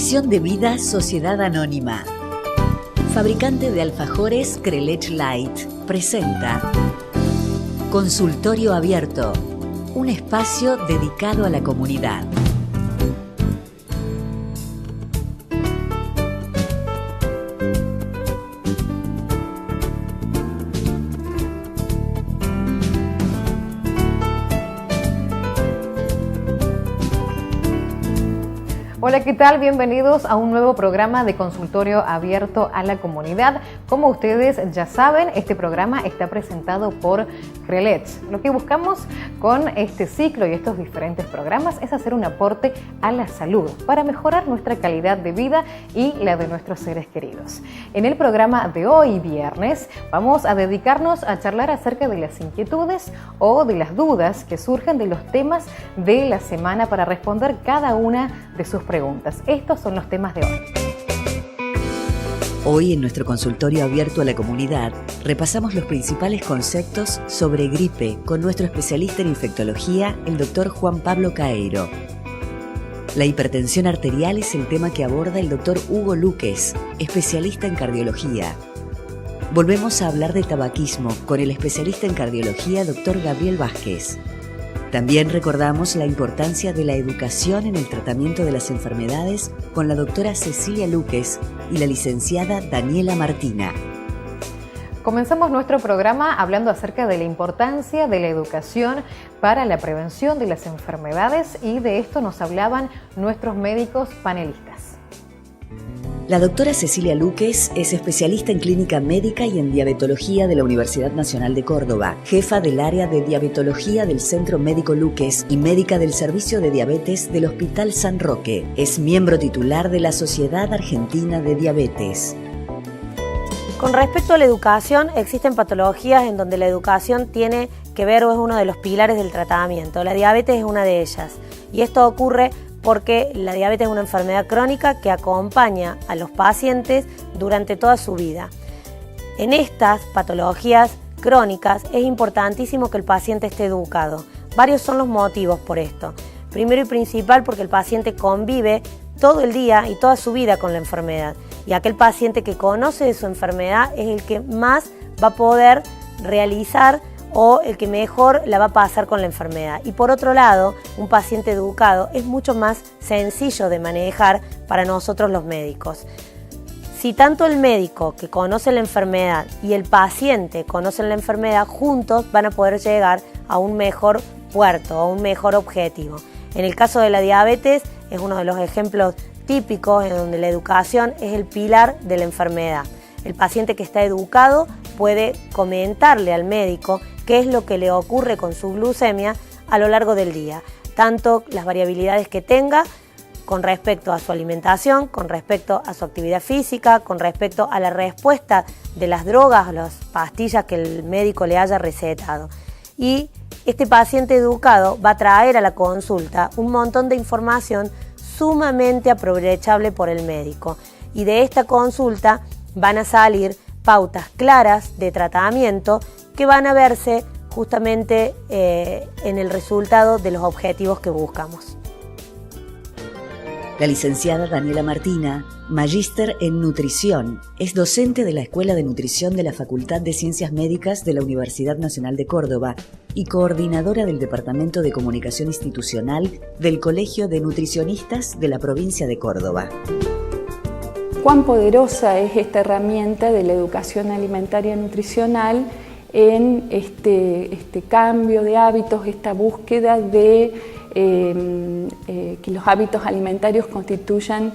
Misión de vida Sociedad Anónima. Fabricante de alfajores Krelech Light presenta Consultorio Abierto, un espacio dedicado a la comunidad. Hola, ¿qué tal? Bienvenidos a un nuevo programa de Consultorio Abierto a la Comunidad. Como ustedes ya saben, este programa está presentado por Krelech. Lo que buscamos con este ciclo y estos diferentes programas es hacer un aporte a la salud para mejorar nuestra calidad de vida y la de nuestros seres queridos. En el programa de hoy, viernes, vamos a dedicarnos a charlar acerca de las inquietudes o de las dudas que surgen de los temas de la semana para responder cada una de sus preguntas. Estos son los temas de hoy. Hoy en nuestro consultorio abierto a la comunidad repasamos los principales conceptos sobre gripe con nuestro especialista en infectología, el doctor Juan Pablo Caeiro. La hipertensión arterial es el tema que aborda el doctor Hugo Luques, especialista en cardiología. Volvemos a hablar de tabaquismo con el especialista en cardiología, doctor Gabriel Vázquez. También recordamos la importancia de la educación en el tratamiento de las enfermedades con la doctora Cecilia Luques y la licenciada Daniela Martina. Comenzamos nuestro programa hablando acerca de la importancia de la educación para la prevención de las enfermedades y de esto nos hablaban nuestros médicos panelistas. La doctora Cecilia Luques es especialista en clínica médica y en diabetología de la Universidad Nacional de Córdoba, jefa del área de diabetología del Centro Médico Luques y médica del Servicio de Diabetes del Hospital San Roque. Es miembro titular de la Sociedad Argentina de Diabetes. Con respecto a la educación, existen patologías en donde la educación tiene que ver o es uno de los pilares del tratamiento. La diabetes es una de ellas y esto ocurre porque la diabetes es una enfermedad crónica que acompaña a los pacientes durante toda su vida. En estas patologías crónicas es importantísimo que el paciente esté educado. Varios son los motivos por esto. Primero y principal porque el paciente convive todo el día y toda su vida con la enfermedad. Y aquel paciente que conoce de su enfermedad es el que más va a poder realizar o el que mejor la va a pasar con la enfermedad. Y por otro lado, un paciente educado es mucho más sencillo de manejar para nosotros los médicos. Si tanto el médico que conoce la enfermedad y el paciente conocen la enfermedad, juntos van a poder llegar a un mejor puerto, a un mejor objetivo. En el caso de la diabetes es uno de los ejemplos típicos en donde la educación es el pilar de la enfermedad. El paciente que está educado puede comentarle al médico qué es lo que le ocurre con su glucemia a lo largo del día, tanto las variabilidades que tenga con respecto a su alimentación, con respecto a su actividad física, con respecto a la respuesta de las drogas o las pastillas que el médico le haya recetado. Y este paciente educado va a traer a la consulta un montón de información sumamente aprovechable por el médico. Y de esta consulta van a salir pautas claras de tratamiento que van a verse justamente en el resultado de los objetivos que buscamos. La licenciada Daniela Martina, magíster en nutrición, es docente de la Escuela de Nutrición de la Facultad de Ciencias Médicas de la Universidad Nacional de Córdoba y coordinadora del Departamento de Comunicación Institucional del Colegio de Nutricionistas de la provincia de Córdoba. Cuán poderosa es esta herramienta de la educación alimentaria nutricional en este cambio de hábitos, esta búsqueda de que los hábitos alimentarios constituyan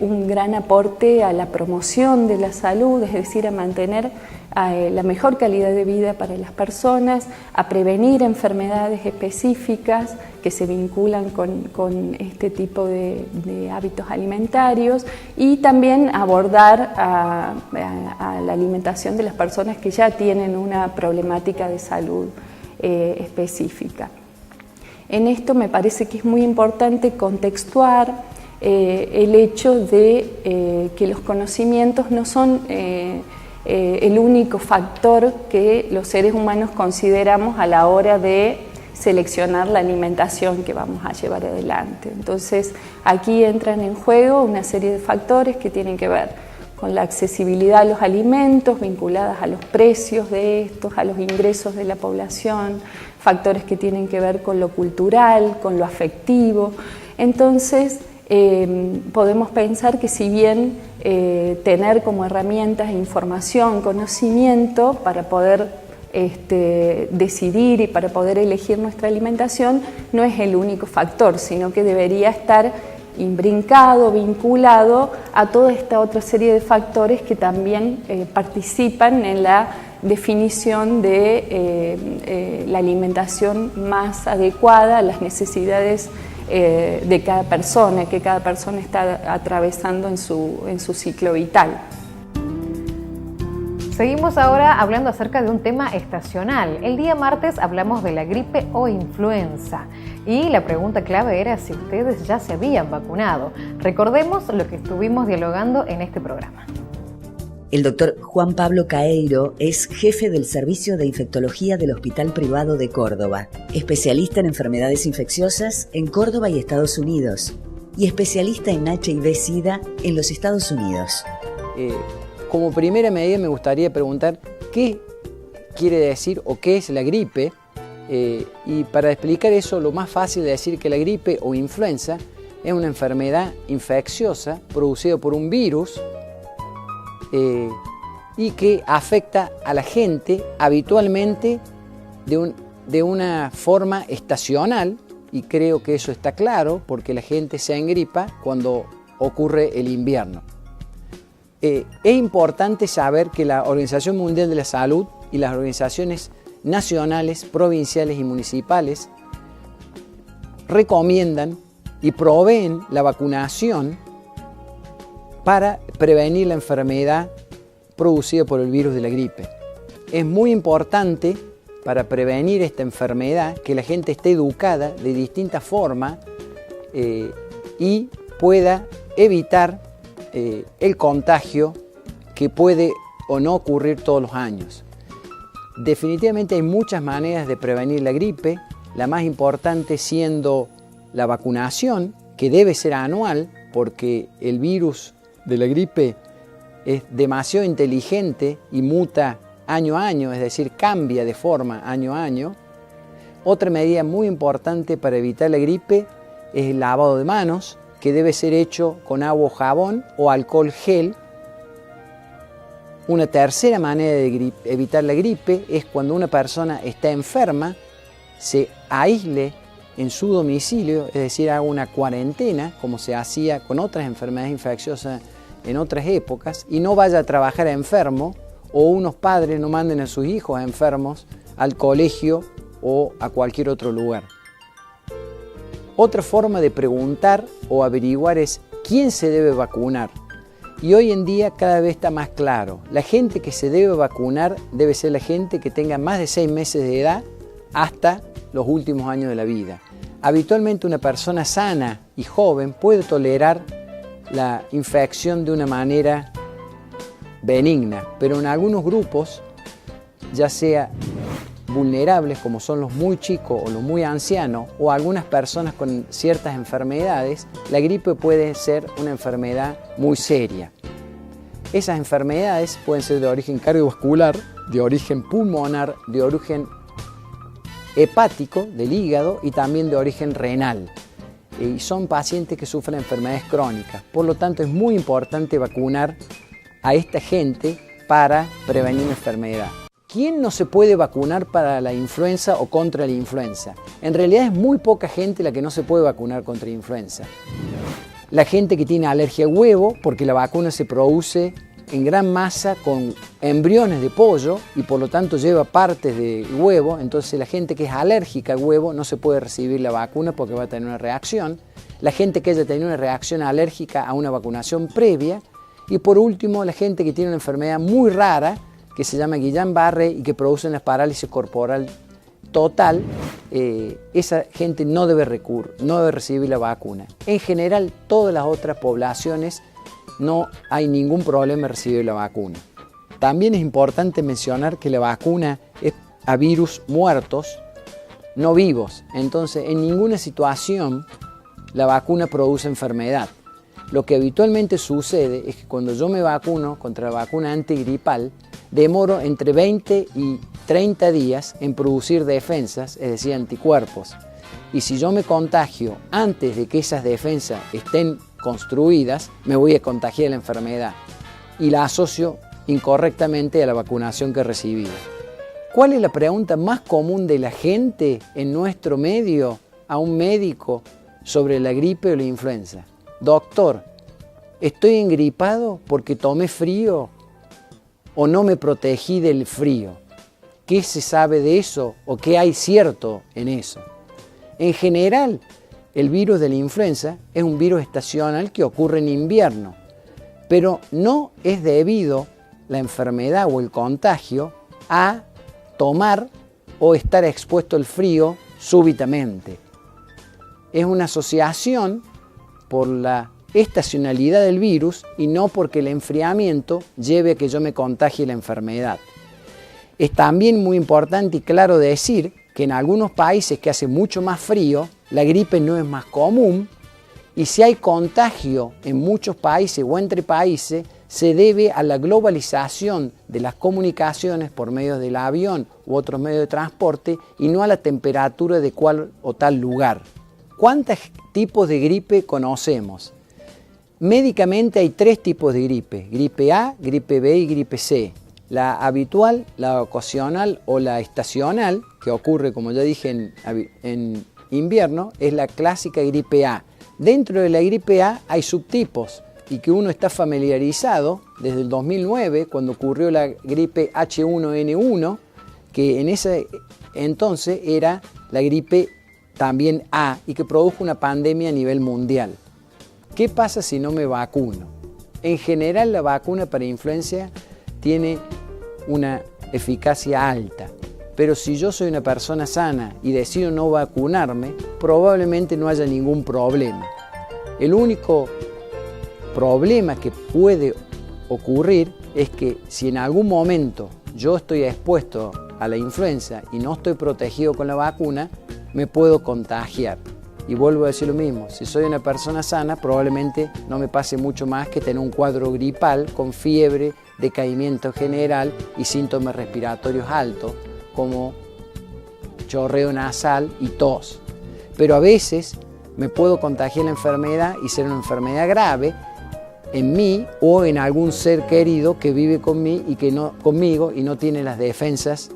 un gran aporte a la promoción de la salud, es decir, a mantener la mejor calidad de vida para las personas, a prevenir enfermedades específicas que se vinculan con este tipo de hábitos alimentarios y también abordar a la alimentación de las personas que ya tienen una problemática de salud específica. En esto me parece que es muy importante contextuar el hecho de que los conocimientos no son el único factor que los seres humanos consideramos a la hora de seleccionar la alimentación que vamos a llevar adelante. Entonces, aquí entran en juego una serie de factores que tienen que ver con la accesibilidad a los alimentos, vinculadas a los precios de estos, a los ingresos de la población, factores que tienen que ver con lo cultural, con lo afectivo. Entonces, podemos pensar que si bien tener como herramientas información, conocimiento para poder decidir y para poder elegir nuestra alimentación, no es el único factor, sino que debería estar imbrincado, vinculado a toda esta otra serie de factores que también participan en la definición de la alimentación más adecuada a las necesidades de cada persona, que cada persona está atravesando en su ciclo vital. Seguimos ahora hablando acerca de un tema estacional. El día martes hablamos de la gripe o influenza y la pregunta clave era si ustedes ya se habían vacunado. Recordemos lo que estuvimos dialogando en este programa. El doctor Juan Pablo Caeiro es jefe del Servicio de Infectología del Hospital Privado de Córdoba, especialista en enfermedades infecciosas en Córdoba y Estados Unidos y especialista en HIV-Sida en los Estados Unidos. Como primera medida me gustaría preguntar qué quiere decir o qué es la gripe, y para explicar eso lo más fácil es decir que la gripe o influenza es una enfermedad infecciosa producida por un virus y que afecta a la gente habitualmente de una forma estacional, y creo que eso está claro porque la gente se engripa cuando ocurre el invierno. Es importante saber que la Organización Mundial de la Salud y las organizaciones nacionales, provinciales y municipales recomiendan y proveen la vacunación para prevenir la enfermedad producida por el virus de la gripe. Es muy importante para prevenir esta enfermedad que la gente esté educada de distintas formas y pueda evitar el contagio que puede o no ocurrir todos los años. Definitivamente hay muchas maneras de prevenir la gripe, la más importante siendo la vacunación, que debe ser anual porque el virus de la gripe es demasiado inteligente y muta año a año, es decir, cambia de forma año a año. Otra medida muy importante para evitar la gripe es el lavado de manos, que debe ser hecho con agua o jabón o alcohol gel. Una tercera manera de evitar la gripe es cuando una persona está enferma, se aísle en su domicilio, es decir, haga una cuarentena, como se hacía con otras enfermedades infecciosas en otras épocas, y no vaya a trabajar enfermo, o unos padres no manden a sus hijos enfermos al colegio o a cualquier otro lugar. Otra forma de preguntar o averiguar es quién se debe vacunar. Y hoy en día cada vez está más claro. La gente que se debe vacunar debe ser la gente que tenga más de 6 meses de edad hasta los últimos años de la vida. Habitualmente una persona sana y joven puede tolerar la infección de una manera benigna, pero en algunos grupos, ya sea vulnerables como son los muy chicos o los muy ancianos o algunas personas con ciertas enfermedades, la gripe puede ser una enfermedad muy seria. Esas enfermedades pueden ser de origen cardiovascular, de origen pulmonar, de origen hepático, del hígado y también de origen renal. Y son pacientes que sufren enfermedades crónicas. Por lo tanto, es muy importante vacunar a esta gente para prevenir la enfermedad. ¿Quién no se puede vacunar para la influenza o contra la influenza? En realidad es muy poca gente la que no se puede vacunar contra la influenza. La gente que tiene alergia al huevo, porque la vacuna se produce en gran masa con embriones de pollo y por lo tanto lleva partes de huevo, entonces la gente que es alérgica al huevo no se puede recibir la vacuna porque va a tener una reacción. La gente que haya tenido una reacción alérgica a una vacunación previa. Y por último, la gente que tiene una enfermedad muy rara, que se llama Guillain-Barré y que produce una parálisis corporal total, esa gente no debe recibir la vacuna. En general, todas las otras poblaciones no hay ningún problema en recibir la vacuna. También es importante mencionar que la vacuna es a virus muertos, no vivos. Entonces, en ninguna situación la vacuna produce enfermedad. Lo que habitualmente sucede es que cuando yo me vacuno contra la vacuna antigripal, demoro entre 20 y 30 días en producir defensas, es decir, anticuerpos. Y si yo me contagio antes de que esas defensas estén construidas, me voy a contagiar la enfermedad y la asocio incorrectamente a la vacunación que he recibido. ¿Cuál es la pregunta más común de la gente en nuestro medio a un médico sobre la gripe o la influenza? Doctor, ¿estoy engripado porque tomé frío o no me protegí del frío? ¿Qué se sabe de eso o qué hay cierto en eso? En general, el virus de la influenza es un virus estacional que ocurre en invierno, pero no es debido la enfermedad o el contagio a tomar o estar expuesto al frío súbitamente. Es una asociación por la estacionalidad del virus y no porque el enfriamiento lleve a que yo me contagie la enfermedad. Es también muy importante y claro decir que en algunos países que hace mucho más frío, la gripe no es más común y si hay contagio en muchos países o entre países, se debe a la globalización de las comunicaciones por medio del avión u otros medios de transporte y no a la temperatura de cual o tal lugar. ¿Cuántos tipos de gripe conocemos? Médicamente hay 3 tipos de gripe: gripe A, gripe B y gripe C. La habitual, la ocasional o la estacional, que ocurre, como ya dije, en invierno, es la clásica gripe A. Dentro de la gripe A hay subtipos y que uno está familiarizado desde el 2009, cuando ocurrió la gripe H1N1, que en ese entonces era la gripe también A y que produjo una pandemia a nivel mundial. ¿Qué pasa si no me vacuno? En general, la vacuna para influenza tiene una eficacia alta, pero si yo soy una persona sana y decido no vacunarme, probablemente no haya ningún problema. El único problema que puede ocurrir es que si en algún momento yo estoy expuesto a la influenza y no estoy protegido con la vacuna, me puedo contagiar. Y vuelvo a decir lo mismo, si soy una persona sana, probablemente no me pase mucho más que tener un cuadro gripal con fiebre, decaimiento general y síntomas respiratorios altos, como chorreo nasal y tos. Pero a veces me puedo contagiar la enfermedad y ser una enfermedad grave en mí o en algún ser querido que vive conmigo y no tiene las defensas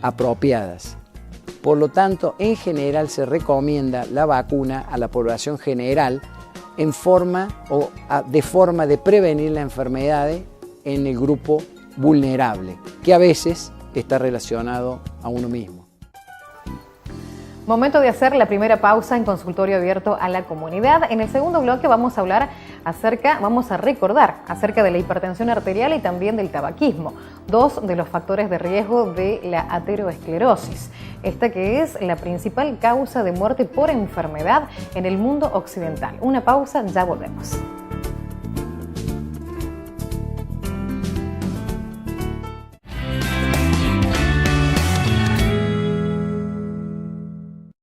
apropiadas. Por lo tanto, en general se recomienda la vacuna a la población general de forma de prevenir las enfermedades en el grupo vulnerable, que a veces está relacionado a uno mismo. Momento de hacer la primera pausa en Consultorio Abierto a la Comunidad. En el segundo bloque vamos a recordar acerca de la hipertensión arterial y también del tabaquismo, 2 de los factores de riesgo de la aterosclerosis, esta que es la principal causa de muerte por enfermedad en el mundo occidental. Una pausa, ya volvemos.